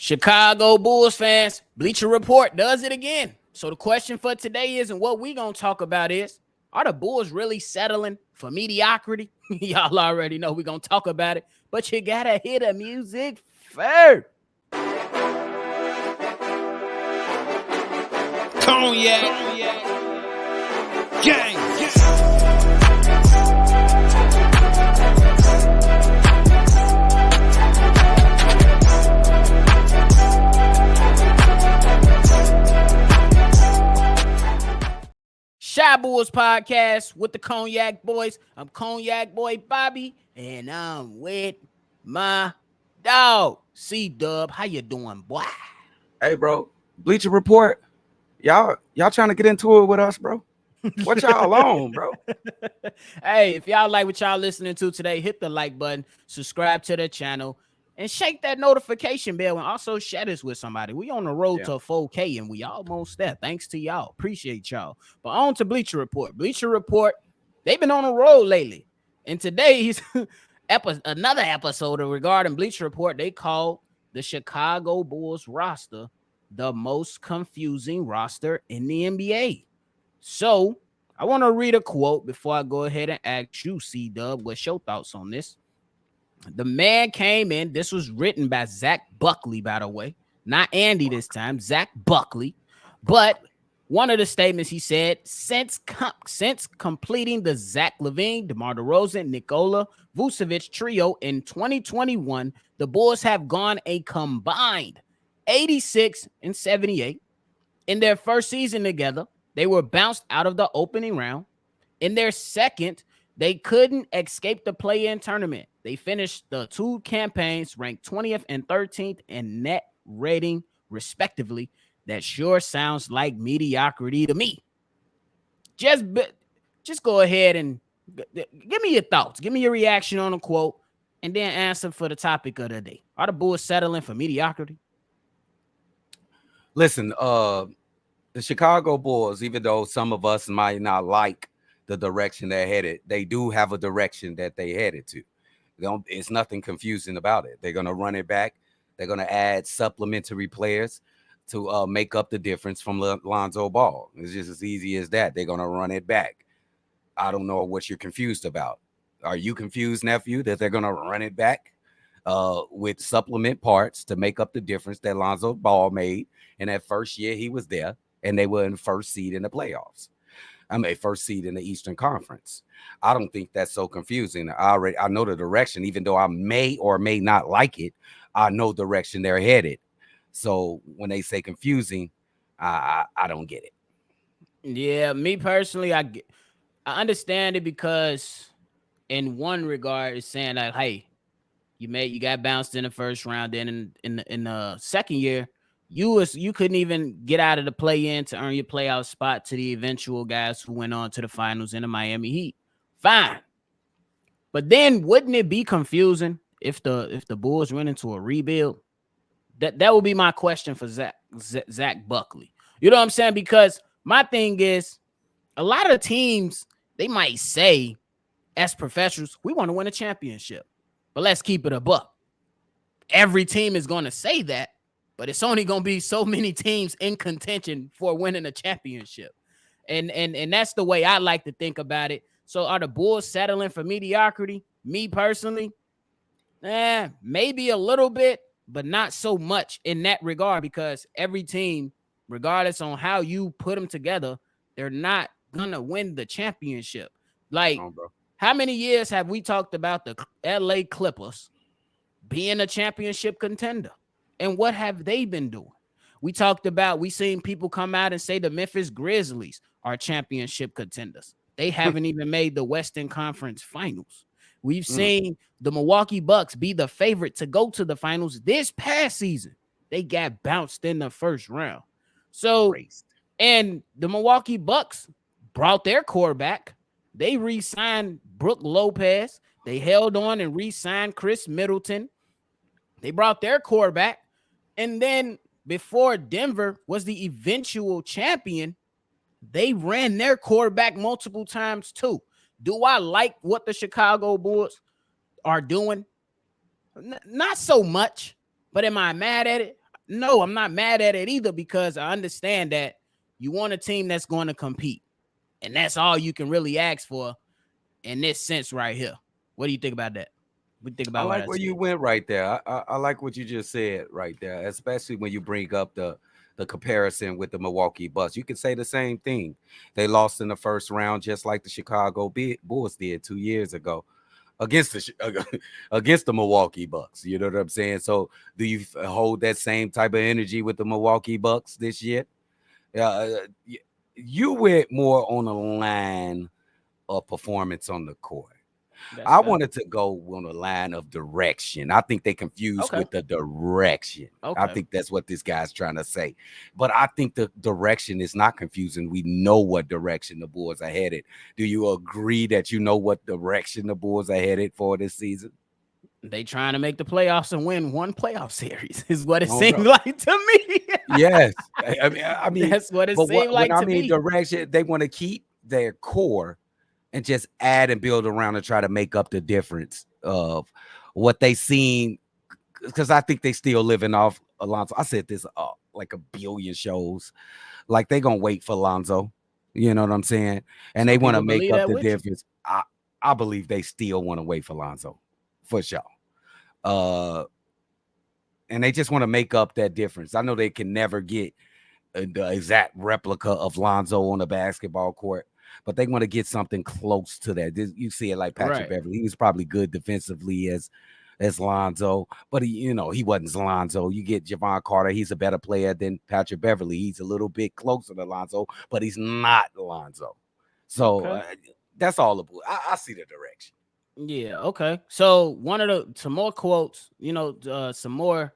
Chicago Bulls fans, Bleacher Report does it again. So the question for today is, and what we gonna talk about is, are the Bulls really settling for mediocrity? Y'all already know we gonna talk about it, but you gotta hear the music first. Cognac, gang. Shy Bulls podcast with the Cognac Boys. I'm Cognac Boy Bobby, and I'm with my dog, CDubb. How you doing, boy? Hey, bro. Bleacher Report. Y'all trying to get into it with us, bro? What y'all on, bro? Hey, if y'all like what y'all listening to today, hit the like button, subscribe to the channel, and shake that notification bell, and also share this with somebody. We on the road to 4K, and we almost there. Thanks to y'all. Appreciate y'all. But on to Bleacher Report. Bleacher Report, they've been on the road lately. And today's another episode regarding Bleacher Report, they called the Chicago Bulls roster the most confusing roster in the NBA. So I want to read a quote before I go ahead and ask you, CDubb, what's your thoughts on this? The man came in. This was written by Zach Buckley, by the way. Not Andy this time, Zach Buckley. But one of the statements he said, since completing the Zach LaVine, DeMar DeRozan, Nikola Vucevic trio in 2021, the Bulls have gone a combined 86 and 78. In their first season together, they were bounced out of the opening round. In their second, they couldn't escape the play-in tournament. They finished the two campaigns ranked 20th and 13th in net rating, respectively. That sure sounds like mediocrity to me. Just go ahead and give me your thoughts. Give me your reaction on the quote, and then answer for the topic of the day. Are the Bulls settling for mediocrity? Listen, the Chicago Bulls, even though some of us might not like the direction they're headed, they do have a direction that they headed to. It's nothing confusing about it. They're going to run it back. They're going to add supplementary players to make up the difference from Lonzo Ball. It's just as easy as that. They're going to run it back. I don't know what you're confused about. Are you confused, nephew, that they're going to run it back with supplement parts to make up the difference that Lonzo Ball made in that first year he was there, and they were in first seed in the playoffs? First seed in the Eastern Conference. I don't think that's so confusing. I know the direction, even though I may or may not like it. I know direction they're headed. So when they say confusing, I don't get it. Yeah, me personally, I understand it, because in one regard, it's saying that, hey, you got bounced in the first round. Then in the second year, you couldn't even get out of the play-in to earn your playoff spot to the eventual guys who went on to the finals in the Miami Heat. Fine. But then wouldn't it be confusing if the Bulls went into a rebuild? That would be my question for Zach Buckley. You know what I'm saying? Because my thing is, a lot of teams, they might say, as professionals, we want to win a championship. But let's keep it a buck. Every team is going to say that, but it's only going to be so many teams in contention for winning a championship. And that's the way I like to think about it. So are the Bulls settling for mediocrity? Me personally, maybe a little bit, but not so much in that regard, because every team, regardless on how you put them together, they're not going to win the championship. Like, how many years have we talked about the LA Clippers being a championship contender? And what have they been doing? We seen people come out and say the Memphis Grizzlies are championship contenders. They haven't even made the Western Conference Finals. We've seen the Milwaukee Bucks be the favorite to go to the finals this past season. They got bounced in the first round. So, and the Milwaukee Bucks brought their core back. They re-signed Brook Lopez. They held on and re-signed Chris Middleton. They brought their core back. And then before Denver was the eventual champion, they ran their core back multiple times too. Do I like what the Chicago Bulls are doing? Not so much, but am I mad at it? No, I'm not mad at it either because I understand that you want a team that's going to compete, and that's all you can really ask for in this sense right here. What do you think about that? What do you think I about what like I where said? you went right there. I like what you just said right there, especially when you bring up the comparison with the Milwaukee Bucks. You can say the same thing. They lost in the first round just like the Chicago Bulls did 2 years ago against against the Milwaukee Bucks. You know what I'm saying? So do you hold that same type of energy with the Milwaukee Bucks this year? You went more on a line of performance on the court. That's I fair. wanted to go on a line of direction. I think they confused Okay. with the direction. I Okay. think that's what this guy's trying to say. But I think the direction is not confusing. We know what direction the Bulls are headed. Do you agree that you know what direction the Bulls are headed for this season? They trying to make the playoffs and win one playoff series is what it Oh, seemed bro. like to me. Yes. I mean, That's what it but seemed when like I to mean me. direction, they want to keep their core and just add and build around and try to make up the difference of what they seen. Because I think they still living off Alonzo. I said this like a billion shows. Like they gonna wait for Alonzo. You know what I'm saying? And they Some want to people make believe up that the with you. difference. I believe they still want to wait for Alonzo for sure. Uh, and they just want to make up that difference. I know they can never get the exact replica of Lonzo on the basketball court, but they want to get something close to that. You see it like Patrick Right. Beverly. He was probably good defensively as Lonzo, but he wasn't Lonzo. You get Javon Carter, he's a better player than Patrick Beverly. He's a little bit closer to Lonzo, but he's not Lonzo. So Okay. that's all the I see the direction. Yeah. Okay. So some more quotes, some more.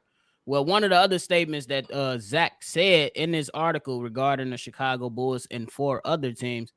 Well, one of the other statements that Zach said in this article regarding the Chicago Bulls and four other teams.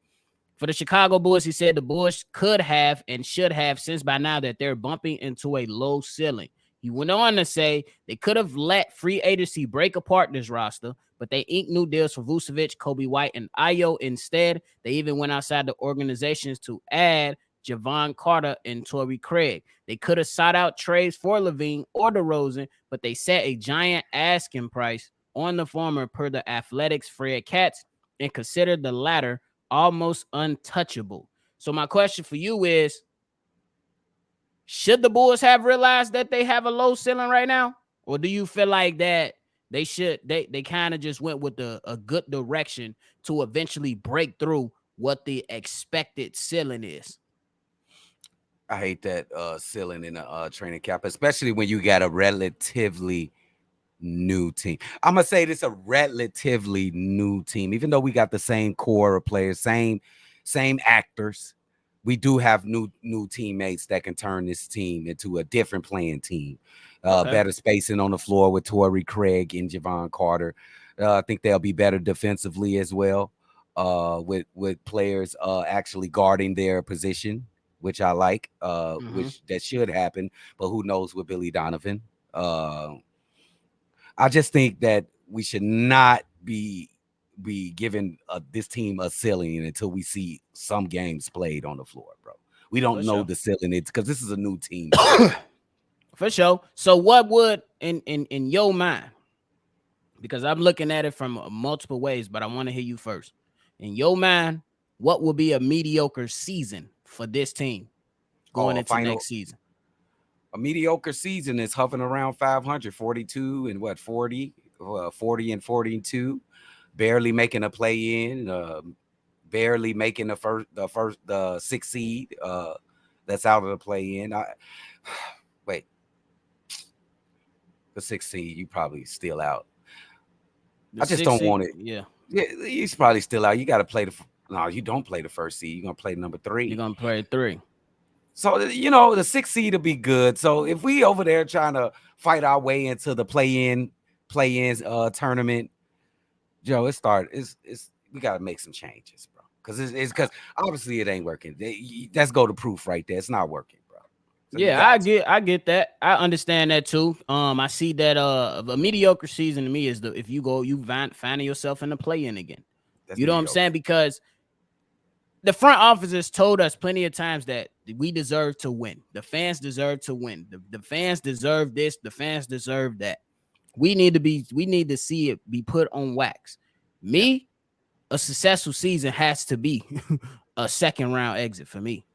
For the Chicago Bulls, he said the Bulls could have and should have since by now that they're bumping into a low ceiling. He went on to say they could have let free agency break apart this roster, but they inked new deals for Vucevic, Kobe White, and Ayo instead. They even went outside the organizations to add Javon Carter and Torrey Craig. They could have sought out trades for Levine or DeRozan, but they set a giant asking price on the former per the Athletics' Fred Katz and considered the latter almost untouchable. So my question for you is, should the Bulls have realized that they have a low ceiling right now? Or do you feel like that they kind of just went with a good direction to eventually break through what the expected ceiling is? I hate that ceiling in a training camp, especially when you got a relatively new team. I'm gonna say this a relatively new team, even though we got the same core of players, same actors. We do have new teammates that can turn this team into a different playing team. Okay. Better spacing on the floor with Torrey Craig and Javon Carter. I think they'll be better defensively as well. With players actually guarding their position, which I like. Which that should happen, but who knows with Billy Donovan. I just think that we should not be giving this team a ceiling until we see some games played on the floor, bro. We For don't know sure. the ceiling. It's because this is a new team. For sure. So what would in your mind, because I'm looking at it from multiple ways, but I want to hear you first. In your mind, what would be a mediocre season for this team going Oh, into next season? a mediocre season is hovering around 542 and what 40, 40 and 42, barely making a play in, barely making the sixth seed. That's out of the play in. Wait, the sixth seed, you probably still out. The I just sixth don't seed, want it. yeah. Yeah, he's probably still out. You got to play no, you don't play the first seed. You're gonna play number You're 3. gonna play 3. So the sixth seed will be good. So if we over there trying to fight our way into the play-in tournament, Joe, it's we got to make some changes, bro. Because obviously it ain't working. That's go to proof right there. It's not working, bro. So you Yeah, I got to. get that. I understand that too. I see that a mediocre season to me is if you finding yourself in the play-in again. That's You know what I'm mediocre. saying? Because the front officers told us plenty of times that we deserve to win. The fans deserve to win. The fans deserve this. The fans deserve that. We need to see it be put on wax. Me, a successful season has to be a second round exit for me.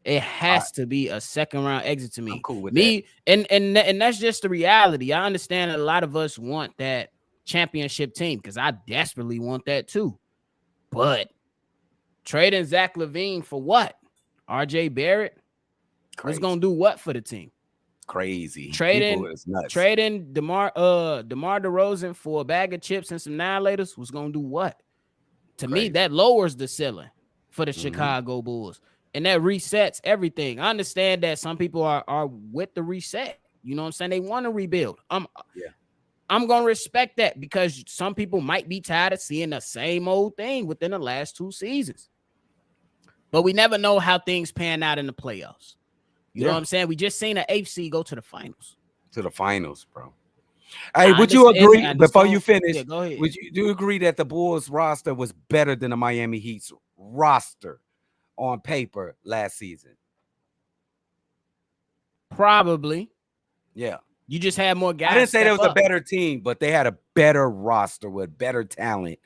It has to be a second round exit to me. I'm cool with that. And that's just the reality. I understand that a lot of us want that championship team because I desperately want that too. But trading Zach LaVine for what? RJ Barrett was gonna do what for the team? Crazy. Trading People is nuts. trading DeMar DeRozan for a bag of chips and some annihilators was gonna do what? To me, that lowers the ceiling for the Chicago Bulls. And that resets everything. I understand that some people are with the reset. You know what I'm saying? They want to rebuild. I'm gonna respect that because some people might be tired of seeing the same old thing within the last 2 seasons. But we never know how things pan out in the playoffs. You know what I'm saying? We just seen an AFC go to the finals. To the finals, bro. Hey, would you agree before you finish? Yeah, go ahead. Would you agree that the Bulls roster was better than the Miami Heat's roster on paper last season? Probably. Yeah. You just had more guys. I didn't say there was a better team, but they had a better roster with better talent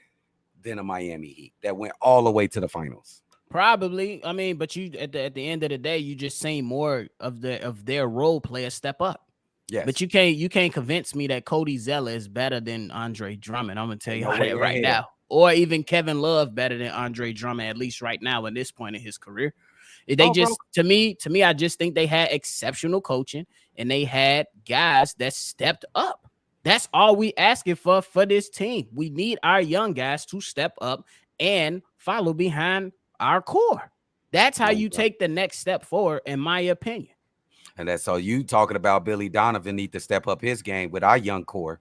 than a Miami Heat that went all the way to the finals. Probably. I mean, but you at the end of the day, you just seen more of their role players step up. Yes. But you can't convince me that Cody Zeller is better than Andre Drummond. I'm gonna tell you that right now. Or even Kevin Love better than Andre Drummond, at least right now in this point in his career. To me, I just think they had exceptional coaching and they had guys that stepped up. That's all we asking for this team. We need our young guys to step up and follow behind our core. That's how you take the next step forward, in my opinion. And that's all you talking about. Billy Donovan need to step up his game with our young core.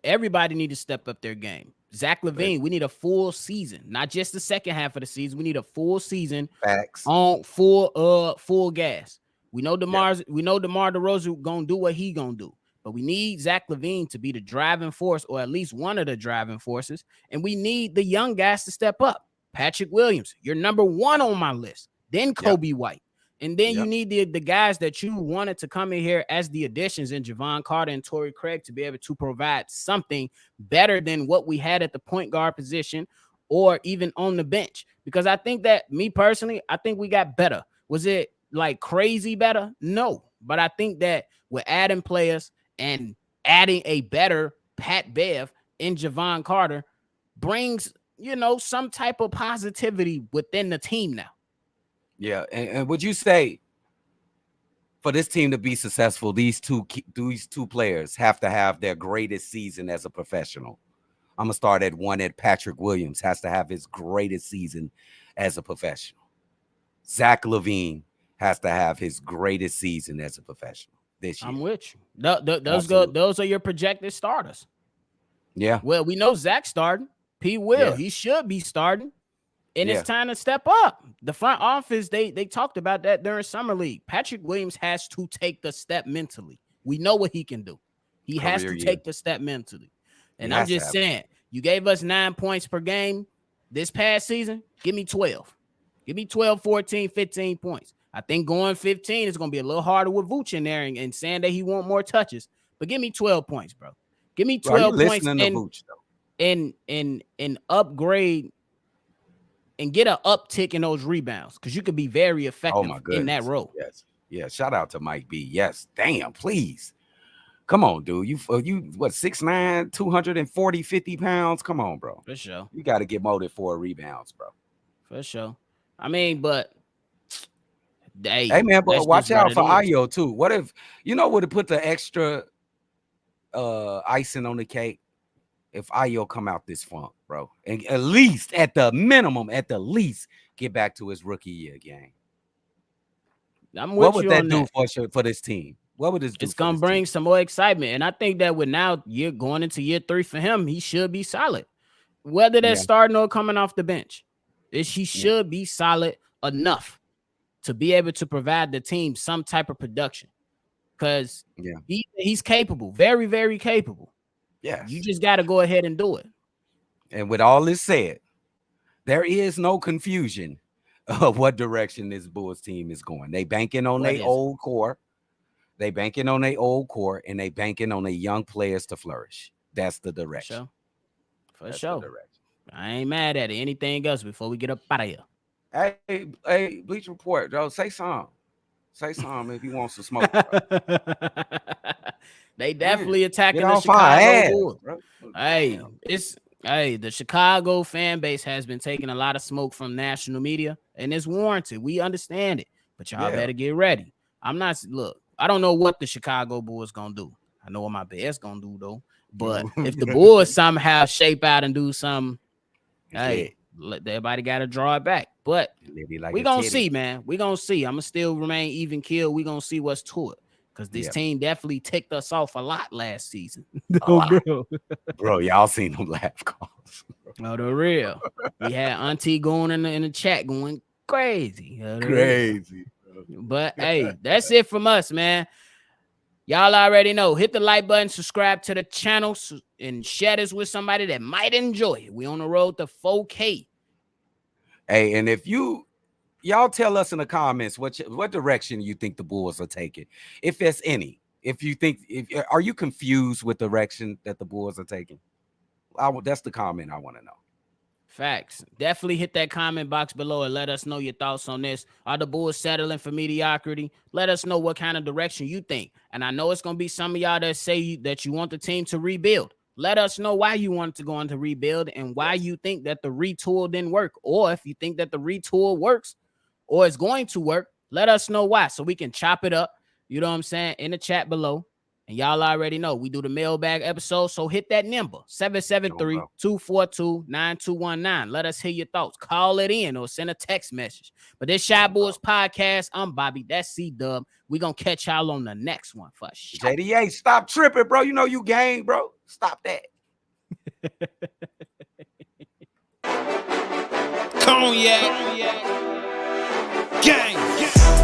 Everybody need to step up their game. Zach LaVine, we need a full season, not just the second half of the season. We need a full season. Facts. On full gas. We know DeMar DeRozan gonna do what he gonna do, but we need Zach LaVine to be the driving force, or at least one of the driving forces, and we need the young guys to step up. Patrick Williams, you're number 1 on my list. Then Kobe White. And then you need the guys that you wanted to come in here as the additions in Javon Carter and Torrey Craig to be able to provide something better than what we had at the point guard position or even on the bench. Because I think that, me personally, I think we got better. Was it like crazy better? No. But I think that we're adding players and adding a better Pat Bev in Javon Carter brings, some type of positivity within the team now. Yeah, and would you say for this team to be successful, these two players have to have their greatest season as a professional? I'm gonna start at one. At Patrick Williams has to have his greatest season as a professional. Zach LaVine has to have his greatest season as a professional this year. I'm with you. Those are your projected starters. Yeah. Well, we know Zach's starting. P. Will, he should be starting. And it's time to step up. The front office, they talked about that during Summer League. Patrick Williams has to take the step mentally. We know what he can do. He has to take the step mentally. And I'm just saying, you gave us 9 points per game this past season. Give me 12. Give me 12, 14, 15 points. I think going 15 is going to be a little harder with Vooch in there and saying that he want more touches. But give me 12 points, bro. Give me 12 points and upgrade and get an uptick in those rebounds, because you could be very effective in that role. Yes. Yeah. Shout out to Mike B. Yes. Damn, please. Come on, dude. You what, 6'9", 240, 50 pounds? Come on, bro. For sure. You got to get more than 4 rebounds, bro. For sure. I mean, but hey man, but watch out for Ayo too. What if would it put the extra icing on the cake if Ayo come out this funk, bro, and at least at the minimum, get back to his rookie year game? What would that do for this team? What would this do? It's gonna bring some more excitement, and I think that with now you're going into year 3 for him, he should be solid. Whether that's starting or coming off the bench, he should be solid enough to be able to provide the team some type of production, because he's capable, very, very capable. Yeah, you just got to go ahead and do it. And with all this said, there is no confusion of what direction this Bulls team is going. They banking on their old core. They banking on their old core and they banking on their young players to flourish. That's the For direction. sure. For That's sure. the direction. I ain't mad at it. Anything else before we get up out of here? Hey, Bleacher Report, Joe, say something. Say something if you want some smoke, bro. They definitely attacking Get the off our Chicago ass, Bulls. bro. Hey, Damn. the Chicago fan base has been taking a lot of smoke from national media, and it's warranted. We understand it, but y'all better get ready. I don't know what the Chicago Bulls gonna do. I know what my Bears gonna do though. But if the Bulls somehow shape out and do something, hey, everybody got to draw it back. But we gonna see, man. We gonna see. I'm gonna still remain even keel. We gonna see what's to it. Because this team definitely ticked us off a lot last season. Bro, y'all seen them laugh calls. Oh, the real. We had Auntie going in the chat going crazy. Crazy. But hey, that's it from us, man. Y'all already know. Hit the like button, subscribe to the channel, and share this with somebody that might enjoy it. We on the road to 4K. Hey, and if y'all tell us in the comments what direction you think the Bulls are taking, if there's any. If you think, are you confused with the direction that the Bulls are taking? That's the comment I want to know. Facts. Definitely hit that comment box below and let us know your thoughts on this. Are the Bulls settling for mediocrity? Let us know what kind of direction you think. And I know it's going to be some of y'all that say that you want the team to rebuild. Let us know why you want to go into rebuild and why you think that the retool didn't work. Or if you think that the retool works or is going to work, let us know why so we can chop it up. You know what I'm saying? In the chat below. And y'all already know we do the mailbag episode. So hit that number 773-242-9219. Let us hear your thoughts. Call it in or send a text message. But this Shy Boys podcast, I'm Bobby. That's CDubb. We gonna catch y'all on the next one for sure. JDA, stop tripping, bro. You know you gang, bro. Stop that. Cognac. Gang.